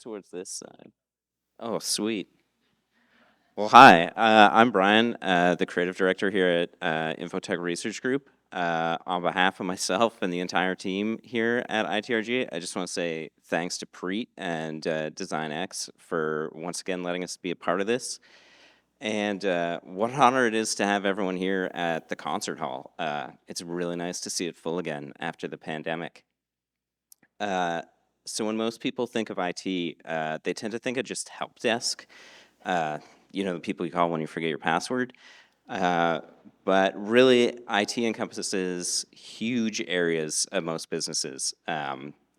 towards this side. Oh, sweet. Well, hi. I'm Brian, the creative director here at Infotech Research Group. On behalf of myself and the entire team here at ITRG, I just want to say thanks to Preet and DesignX for once again letting us be a part of this. And what an honor it is to have everyone here at the concert hall. It's really nice to see it full again after the pandemic. So when most people think of IT, they tend to think of just help desk. Uh, the people you call when you forget your password. Uh, but really, IT encompasses huge areas of most businesses.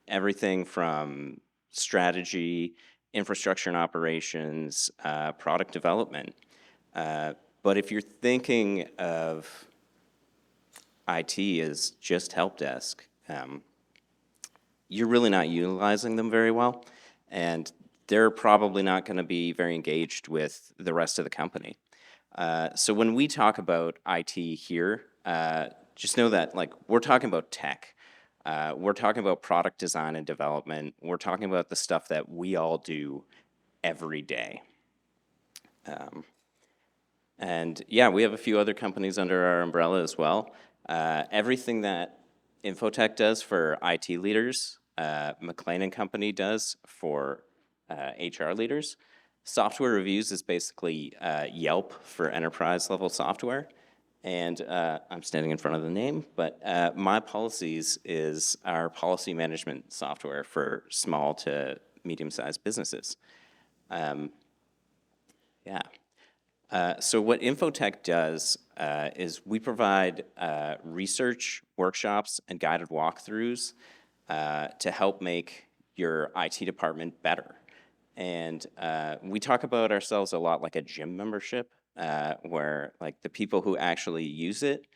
Everything from strategy, infrastructure and operations, product development. But if you're thinking of IT as just help desk, you're really not utilizing them very well, and they're probably not going to be very engaged with the rest of the company. So when we talk about IT here, just know that we're talking about tech. We're talking about product design and development. We're talking about the stuff that we all do every day. And yeah, we have a few other companies under our umbrella as well. Everything that Infotech does for IT leaders, McLean and Company does for HR leaders. Software Reviews is basically Yelp for enterprise level software. And I'm standing in front of the name, but My Policies is our policy management software for small to medium-sized businesses. Yeah. So what Infotech does is we provide research, workshops, and guided walkthroughs to help make your IT department better. And we talk about ourselves a lot like a gym membership, where the people who actually use it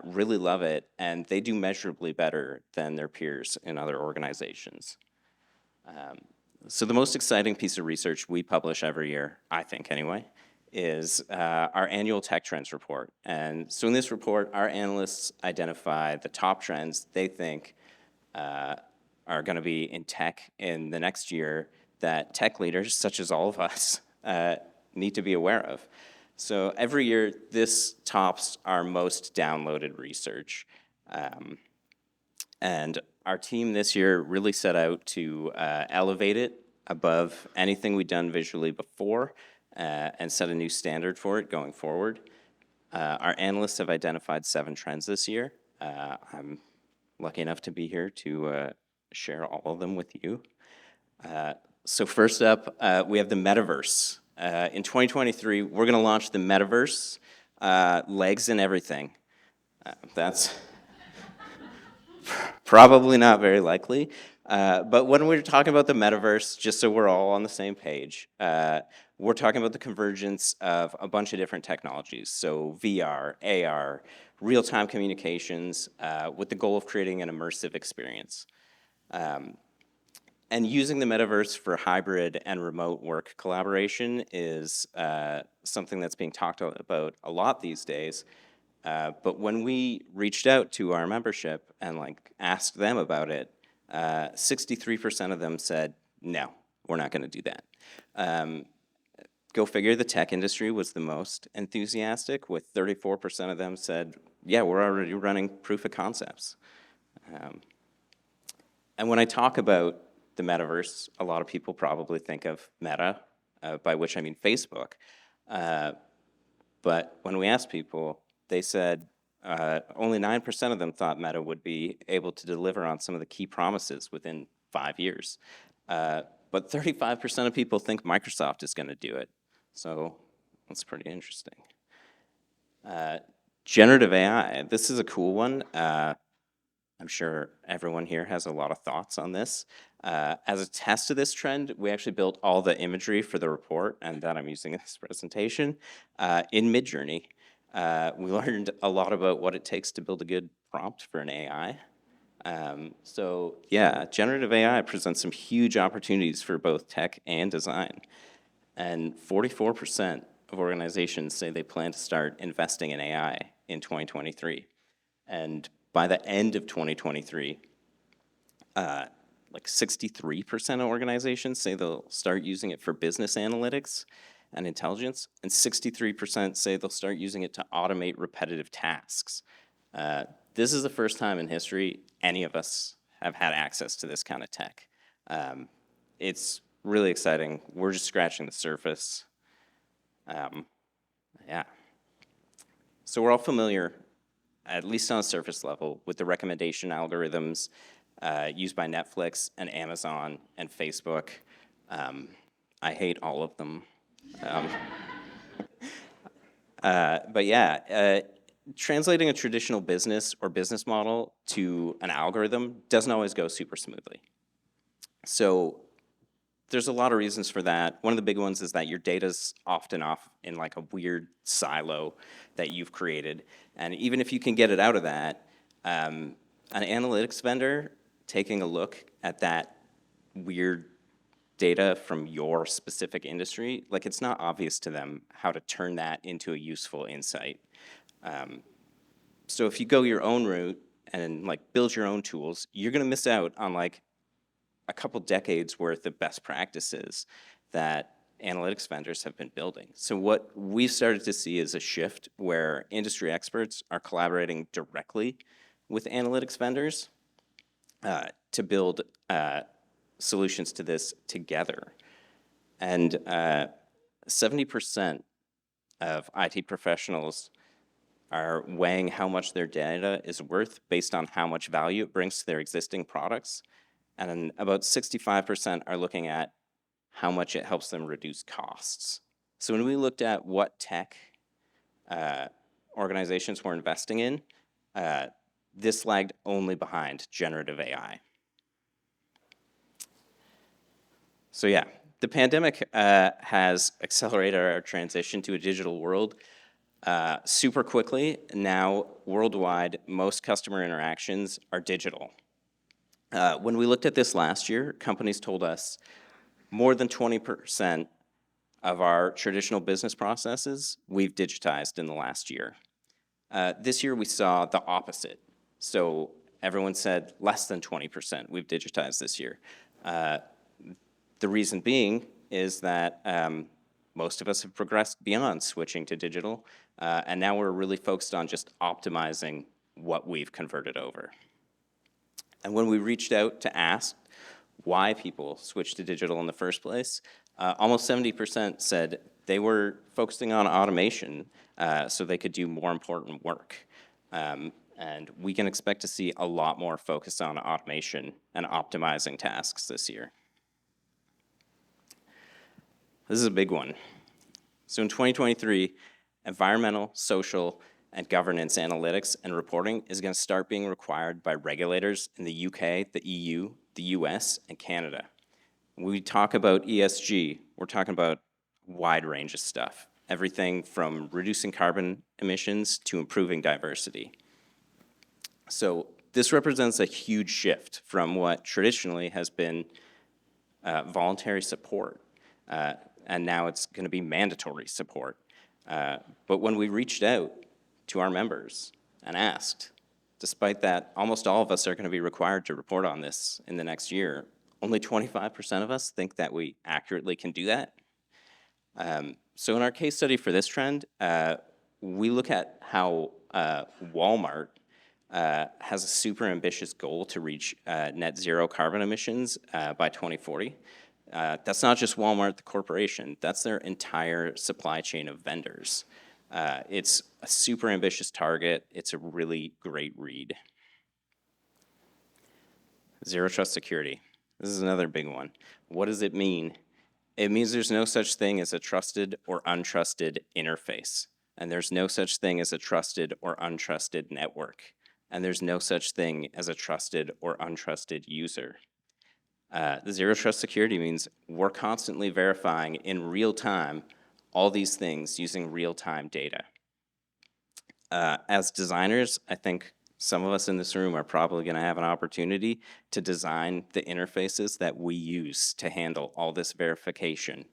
really love it, and they do measurably better than their peers in other organizations. So the most exciting piece of research we publish every year, I think anyway, is our annual tech trends report. And so in this report, our analysts identify the top trends they think are going to be in tech in the next year that tech leaders, such as all of us, need to be aware of. So every year, this tops our most downloaded research. And our team this year really set out to elevate it above anything we'd done visually before and set a new standard for it going forward. Our analysts have identified 7 trends this year. I'm lucky enough to be here to share all of them with you. So first up, we have the metaverse. In 2023, we're going to launch the metaverse, legs and everything. That's probably not very likely. But when we're talking about the metaverse, just so we're all on the same page, we're talking about the convergence of a bunch of different technologies. So VR, AR, real-time communications, with the goal of creating an immersive experience. And using the metaverse for hybrid and remote work collaboration is something that's being talked about a lot these days. But when we reached out to our membership and asked them about it, 63% of them said, no, we're not going to do that. Go figure, the tech industry was the most enthusiastic, with 34% of them said, yeah, we're already running proof of concepts. And when I talk about the metaverse, a lot of people probably think of Meta, by which I mean Facebook. But when we asked people, they said only 9% of them thought Meta would be able to deliver on some of the key promises within 5 years. But 35% of people think Microsoft is going to do it. So that's pretty interesting. Generative AI, this is a cool one. I'm sure everyone here has a lot of thoughts on this. As a test of this trend, we actually built all the imagery for the report and that I'm using in this presentation in Midjourney. We learned a lot about what it takes to build a good prompt for an AI. So yeah, generative AI presents some huge opportunities for both tech and design. And 44% of organizations say they plan to start investing in AI in 2023. And by the end of 2023, like 63% of organizations say they'll start using it for business analytics and intelligence, and 63% say they'll start using it to automate repetitive tasks. This is the first time in history any of us have had access to this kind of tech. It's really exciting. We're just scratching the surface. Yeah. So we're all familiar, at least on a surface level, with the recommendation algorithms used by Netflix and Amazon and Facebook. I hate all of them. But yeah, translating a traditional business or business model to an algorithm doesn't always go super smoothly. So there's a lot of reasons for that. One of the big ones is that your data's often off in like a weird silo that you've created. And even if you can get it out of that, an analytics vendor taking a look at that weird data from your specific industry, like it's not obvious to them how to turn that into a useful insight. So if you go your own route and like build your own tools, you're gonna miss out on like a couple decades worth of best practices that analytics vendors have been building. So what we've started to see is a shift where industry experts are collaborating directly with analytics vendors to build solutions to this together. And 70% of IT professionals are weighing how much their data is worth based on how much value it brings to their existing products. And then about 65% are looking at how much it helps them reduce costs. So when we looked at what tech organizations were investing in, this lagged only behind generative AI. So yeah, the pandemic has accelerated our transition to a digital world super quickly. Now, worldwide, most customer interactions are digital. When we looked at this last year, companies told us more than 20% of our traditional business processes we've digitized in the last year. This year we saw the opposite. So everyone said less than 20% we've digitized this year. The reason being is that most of us have progressed beyond switching to digital, and now we're really focused on just optimizing what we've converted over. And when we reached out to ask why people switched to digital in the first place, almost 70% said they were focusing on automation so they could do more important work. And we can expect to see a lot more focus on automation and optimizing tasks this year. This is a big one. So in 2023, environmental, social, and governance analytics and reporting is going to start being required by regulators in the UK, the EU, the US, and Canada. When we talk about ESG, we're talking about a wide range of stuff, everything from reducing carbon emissions to improving diversity. So this represents a huge shift from what traditionally has been voluntary support. And now it's going to be mandatory support. But when we reached out to our members and asked, despite that almost all of us are going to be required to report on this in the next year, only 25% of us think that we accurately can do that. So in our case study for this trend, we look at how Walmart has a super ambitious goal to reach net zero carbon emissions by 2040. That's not just Walmart, the corporation. That's their entire supply chain of vendors. It's a super ambitious target. It's a really great read. Zero trust security. This is another big one. What does it mean? It means there's no such thing as a trusted or untrusted interface. And there's no such thing as a trusted or untrusted network. And there's no such thing as a trusted or untrusted user. The zero trust security means we're constantly verifying in real time all these things using real-time data. As designers, I think some of us in this room are probably going to have an opportunity to design the interfaces that we use to handle all this verification.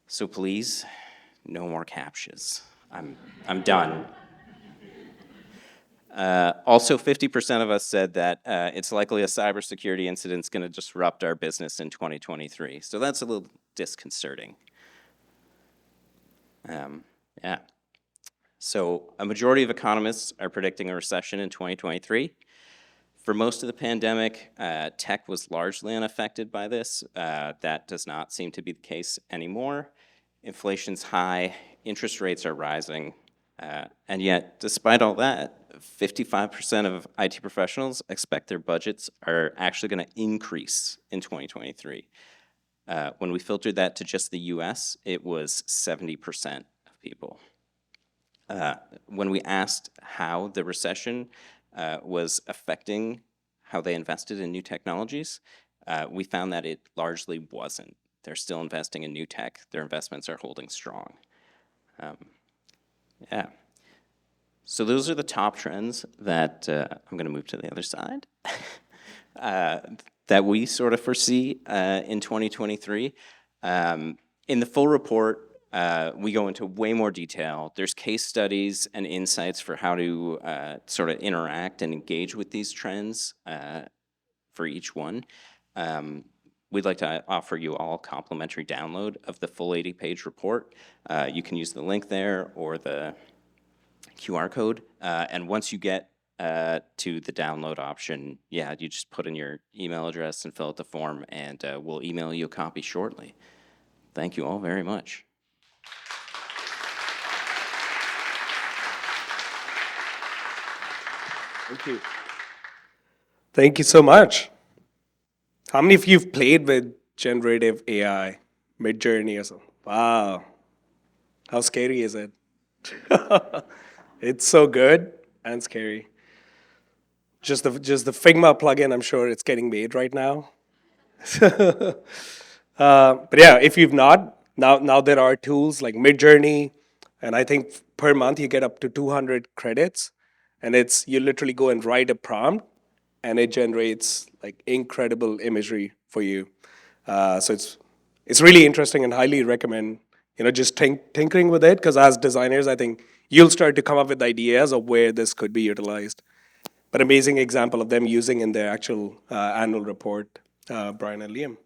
So please, no more CAPTCHAs. I'm done. Also, 50% of us said that it's likely a cybersecurity incident is going to disrupt our business in 2023. So that's a little disconcerting. Yeah. So a majority of economists are predicting a recession in 2023. For most of the pandemic, tech was largely unaffected by this. That does not seem to be the case anymore. Inflation's high, interest rates are rising, and yet, despite all that, 55% of IT professionals expect their budgets are actually going to increase in 2023. When we filtered that to just the US, it was 70% of people. When we asked how the recession was affecting how they invested in new technologies, we found that it largely wasn't. They're still investing in new tech. Their investments are holding strong. Yeah. So those are the top trends that I'm going to move to the other side. That we sort of foresee in 2023. In the full report, we go into way more detail. There's case studies and insights for how to sort of interact and engage with these trends for each one. We'd like to offer you all a complimentary download of the full 80-page report. You can use the link there or the QR code. And once you get to the download option, yeah, you just put in your email address and fill out the form, and we'll email you a copy shortly. Thank you all very much. Thank you. Thank you so much. How many of you have played with generative AI, Midjourney or something? Wow. How scary is it? It's so good and scary. Just the Figma plugin, I'm sure it's getting made right now. But yeah, if you've not, now there are tools like Midjourney, and I think per month you get up to 200 credits, and it's you literally go and write a prompt, and it generates like incredible imagery for you. So it's really interesting and highly recommend just tinkering with it, because as designers, I think you'll start to come up with ideas of where this could be utilized. But amazing example of them using in their actual annual report, Brian and Liam.